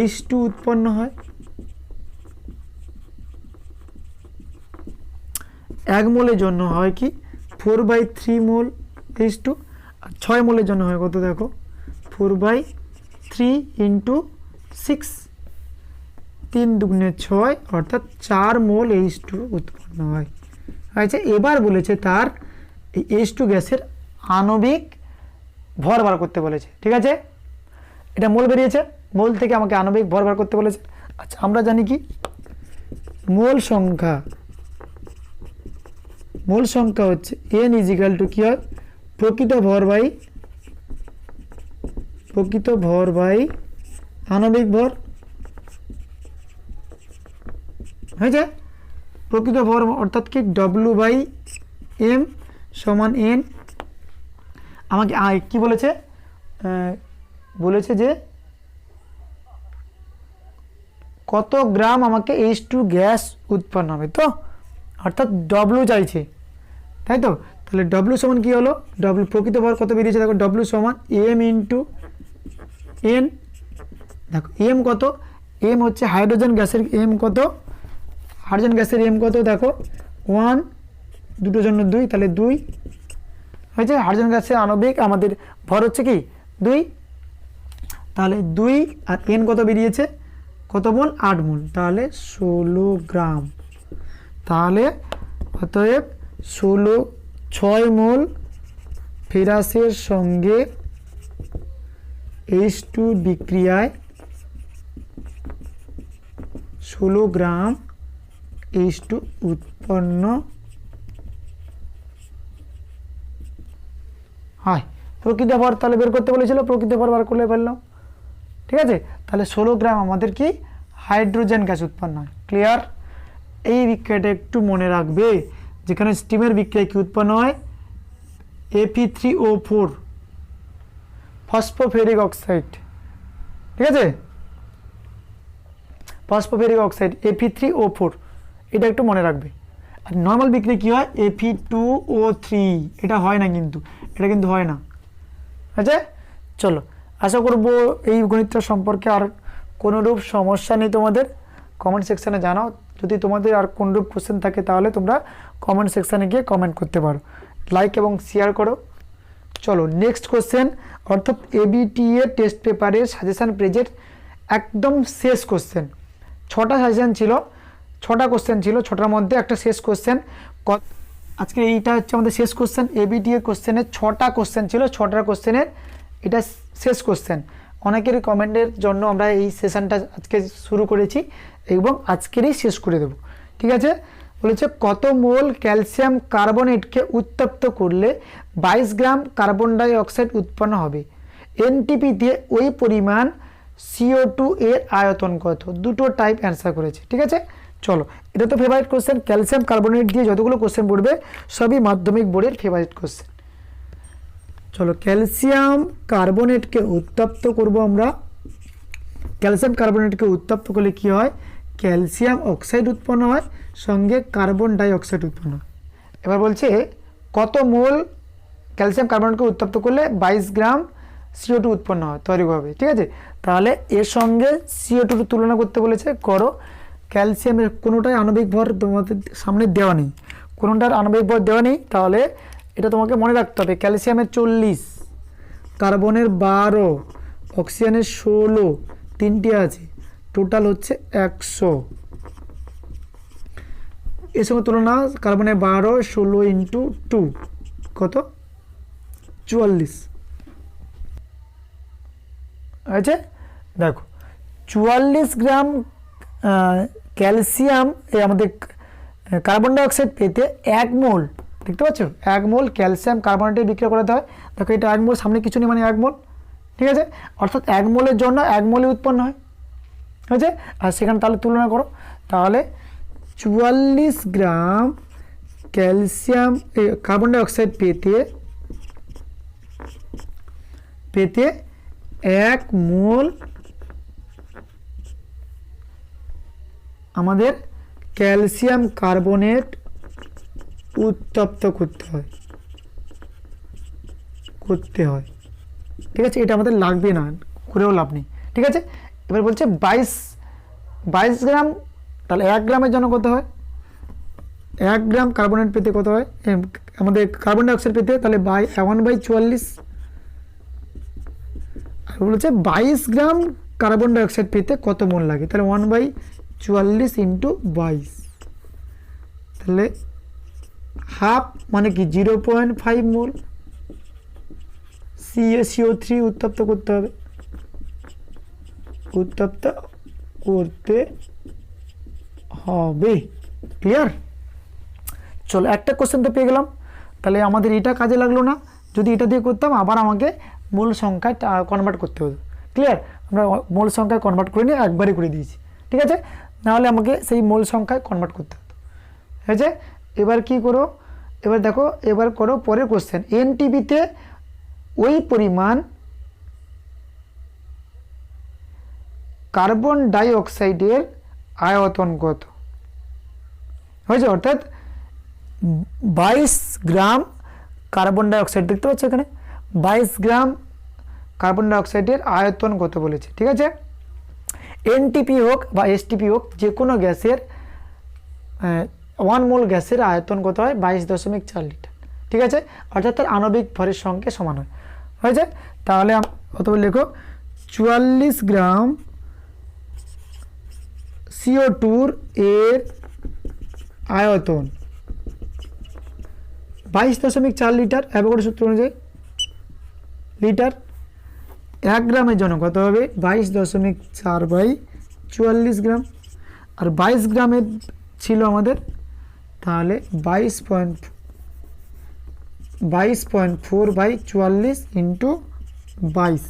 H2 উৎপন্ন হয়। 1 মোলের জন্য হয় কি 4/3 মোল H2, আর 6 মোলের জন্য হয় কত, দেখো 4/3 × 6, 3 দুগুণে 6, অর্থাৎ 4 মোল H2 উৎপন্ন হয়। আচ্ছা এবার বলেছে তার এই H2 গ্যাসের আণবিক ভর বার করতে বলেছে। ঠিক আছে, এটা মোল বেরিয়েছে, মোল থেকে আমাকে আণবিক ভর বার করতে বলেছে। আচ্ছা আমরা জানি কি মোল সংখ্যা হচ্ছে n = কি হয়, প্রকৃত ভর বাই আণবিক ভর। হয়েছে, প্রকৃত ভর অর্থাৎ কি W/m = n। আমাকে কি বলেছে, যে কত গ্রাম আমাকে H2 গ্যাস উৎপন্ন হবে, তো অর্থাৎ W চাইছে, তাই তো। তাহলে W সমান কি হলো, W প্রকৃত ভর কত বেরিয়েছে, দেখো W সমান m × n। দেখো m কত, m হচ্ছে হাইড্রোজেন গ্যাসের m কত, হাইড্রোজেন গ্যাসের m কত, দেখো 1, দুটোর জন্য 2, তাহলে 2 হয়েছে। হাইড্রোজেন গ্যাসের আণবিক আমাদের ভর হচ্ছে কি 2, তাহলে 2 আর n কত বেরিয়েছে, কত মোল, 8 মোল, তাহলে 16 গ্রাম। তাহলে অতএব 6 মোল ফেরাসের সঙ্গে H2 বিক্রিয়ায় 16 গ্রাম H2 উৎপন্ন হয়। প্রকৃত ভর তাহলে বের করতে বলেছিল, প্রকৃত ভর বার করলে ফেললাম। ঠিক আছে, তাহলে 16 গ্রাম আমাদের কি হাইড্রোজেন গ্যাস উৎপন্ন হয়। ক্লিয়ার? এই বিক্রিয়াটা একটু মনে রাখবে, যেখানে স্টিমের বিক্রিয়া কি উৎপন্ন হয়, Fe3O4 ফসফোফেরিক অক্সাইড। ঠিক আছে, ফসফোফেরিক অক্সাইড Fe3O4, এটা একটু মনে রাখবে। আর নর্মাল বিক্রিয়া কি হয়, Fe2O3, এটা হয় না, কিন্তু এটা কিন্তু হয় না। আচ্ছা চলো, আশা করব এই গণিতটা সম্পর্কে আর কোনোরূপ সমস্যা নেই তোমাদের। কমেন্ট সেকশানে জানাও, যদি তোমাদের আর কোনোরূপ কোশ্চেন থাকে তাহলে তোমরা কমেন্ট সেকশানে গিয়ে কমেন্ট করতে পারো, লাইক এবং শেয়ার করো। চলো নেক্সট কোশ্চেন, অর্থাৎ ABTA টেস্ট পেপারের সাজেশান পেজের একদম শেষ কোশ্চেন। 6টা সাজেশান ছিল, 6টা কোশ্চেন ছিল, 6টার মধ্যে একটা শেষ কোশ্চেন। আজকে এইটা হচ্ছে আমাদের শেষ কোশ্চেন। ABTA কোশ্চেনের 6টা কোশ্চেন ছিল, 6টা কোশ্চেনের এটা শেষ কোশ্চেন। অনেকের কমেন্টের জন্য আমরা এই সেশনটা আজকে শুরু করেছি এবং আজকেরই শেষ করে দেব। ঠিক আছে, বলেছে কত মোল ক্যালসিয়াম কার্বনেটকে উত্তপ্ত করলে 22 গ্রাম কার্বন ডাই অক্সাইড উৎপন্ন হবে, NTP দিয়ে ওই পরিমাণ CO2 এর আয়তন কত। দুটো টাইপ অ্যান্সার করেছে। ঠিক আছে, চলো এটা তো ফেভারিট কোশ্চেন, ক্যালসিয়াম কার্বনেট দিয়ে যতগুলো কোশ্চেন পড়বে সবই মাধ্যমিক বোর্ডের ফেভারিট কোশ্চেন। চলো ক্যালসিয়াম কার্বনেটকে উত্তপ্ত করব আমরা। ক্যালসিয়াম কার্বনেটকে উত্তপ্ত করলে কি হয়, ক্যালসিয়াম অক্সাইড উৎপন্ন হয়, সঙ্গে কার্বন ডাই অক্সাইড উৎপন্ন হয়। এবার বলছে কত মোল ক্যালসিয়াম কার্বনেটকে উত্তপ্ত করলে 22 গ্রাম CO2 উৎপন্ন হয়, তৈরি হবে। ঠিক আছে, তাহলে এর সঙ্গে CO2 তুলনা করতে বলেছে, করো। ক্যালসিয়ামের কোনোটাই আণবিক ভর তোমাদের সামনে দেওয়া নেই, কোনোটার আণবিক ভর দেওয়া নেই, তাহলে এটা তোমাকে মনে রাখতে হবে। ক্যালসিয়ামের 40, কার্বনের 12, অক্সিজেনের 16, তিনটি আছে, টোটাল হচ্ছে 100। এর সঙ্গে তুলনা কার্বনের 12, 16 ইন্টু 2 কত? 44 আছে। দেখো 44 গ্রাম ক্যালসিয়াম আমাদের কার্বন ডাইঅক্সাইড পেতে 1 মোল, দেখতে পাচ্ছ, 1 মোল ক্যালসিয়াম কার্বনেটে বিক্রিয়া করাতে হয়। দেখো এটা 1 মোল, সামনে কিছু নেই, মানে 1 মোল। ঠিক আছে, অর্থাৎ 1 মোলের জন্য 1 মোলই উৎপন্ন হয়। ঠিক আছে, আর সেখানে তাহলে তুলনা করো, তাহলে 44 গ্রাম ক্যালসিয়াম কার্বন ডাইঅক্সাইড পেতে 1 মোল আমাদের ক্যালসিয়াম কার্বনেট উত্তপ্ত করতে হয়। ঠিক আছে, এটা আমাদের লাগবে না, করেও লাভ নেই। ঠিক আছে, এবার বলছে 22 গ্রাম, তাহলে 1 গ্রামের জন্য কত হয়? 1 গ্রাম কার্বনেট পেতে কত হয় আমাদের কার্বন ডাইঅক্সাইড পেতে? তাহলে 1/44। আর বলেছে 22 গ্রাম কার্বন ডাইঅক্সাইড পেতে কত মোল লাগে? তাহলে 1/44 ইন্টু 22, তাহলে হাফ, মানে কি 0.5 মোল CO3 উত্তপ্ত করতে হবে, ক্লিয়ার? চলো, একটা কোশ্চেন তো পেয়ে গেলাম, তাহলে আমাদের এটা কাজে লাগলো না। যদি এটা দিয়ে করতাম আবার আমাকে মূল সংখ্যায় কনভার্ট করতে হতো। ক্লিয়ার? আমরা মূল সংখ্যায় কনভার্ট করে নিয়ে একবারই করে দিয়েছি। ঠিক আছে, নাহলে আমাকে সেই মূল সংখ্যায় কনভার্ট করতে হতো। ঠিক আছে, এবার কি করো, এবার দেখো, এবার করো পরের কোশ্চেন। এনটিপিতে ওই পরিমাণ কার্বন ডাই অক্সাইডের আয়তন কত হয়েছে? অর্থাৎ 22 গ্রাম কার্বন ডাই অক্সাইড, দেখতে পাচ্ছ এখানে 22 গ্রাম কার্বন ডাই অক্সাইডের আয়তন কত বলেছে। ঠিক আছে, এনটিপি হোক বা এসটিপি হোক, যে কোনো গ্যাসের 1 মোল গ্যাসের আয়তন কত হয়? 22.4 লিটার। ঠিক আছে, অর্থাৎ তার আণবিক ভরের সঙ্গে সমান হয়। হয়েছে, তাহলে কত লেখো, 44 গ্রাম CO2 এর আয়তন 22.4 লিটার, অ্যাভোগাড্রো সূত্র অনুযায়ী লিটার। 1 গ্রামের জন্য কত হবে? 22.4/44 গ্রাম। আর 22 গ্রামের ছিল আমাদের, তাহলে 22.4/44 ইন্টু 22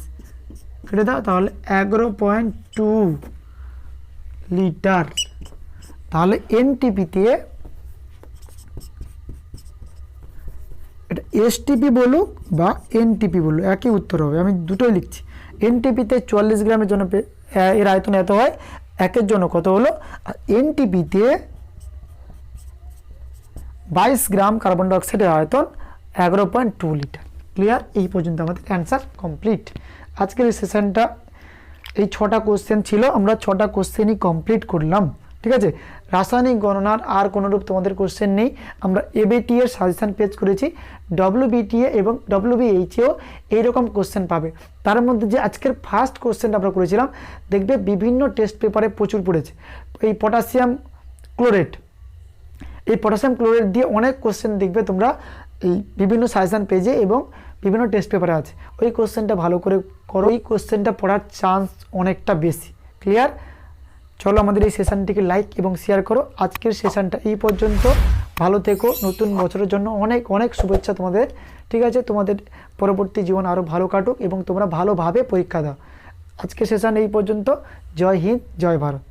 কেটে দাও, তাহলে 11.2 লিটার। তাহলে এনটিপিতে, এটা এসটিপি বলুক বা এনটিপি বলুক, একই উত্তর হবে, আমি দুটোই লিখছি। এনটিপিতে 44 গ্রামের জন্য এর আয়তন এত হয়, একের জন্য কত হলো? আর এনটিপিতে 22 গ্রাম কার্বন ডাইঅক্সাইডের আয়তন 11.2 লিটার। ক্লিয়ার? এই পর্যন্ত আমাদের অ্যান্সার কমপ্লিট। আজকের এই সেশনটা এই 6টা কোশ্চেন ছিল, আমরা 6টা কোশ্চেনই কমপ্লিট করলাম। ঠিক আছে, রাসায়নিক গণনার আর কোনোরূপ তোমাদের কোশ্চেন নেই। আমরা এবিটি এর সাজেশন পেজ করেছি, ডব্লিউবিটিএ এবং ডব্লিউবিএইচেও এইরকম কোশ্চেন পাবে। তার মধ্যে যে আজকের ফার্স্ট কোশ্চেনটা আমরা করেছিলাম, দেখবে বিভিন্ন টেস্ট পেপারে প্রচুর পড়েছে। এই পটাশিয়াম ক্লোরেট, এই পটাশিয়াম ক্লোরেট দিয়ে অনেক কোশ্চেন দেখবে তোমরা এই বিভিন্ন সাজেশন পেজে এবং বিভিন্ন টেস্ট পেপারে আছে। ওই কোশ্চেনটা ভালো করে করো, ওই কোশ্চেনটা পড়ার চান্স অনেকটা বেশি। ক্লিয়ার? চলো, আমাদের এই সেশনটিকে লাইক এবং শেয়ার করো। আজকের সেশনটা এই পর্যন্ত, ভালো থেকো। নতুন বছরের জন্য অনেক অনেক শুভেচ্ছা তোমাদের। ঠিক আছে, তোমাদের পরবর্তী জীবন আরও ভালো কাটুক এবং তোমরা ভালোভাবে পরীক্ষা দাও। আজকের সেশন এই পর্যন্ত। জয় হিন্দ, জয় ভারত।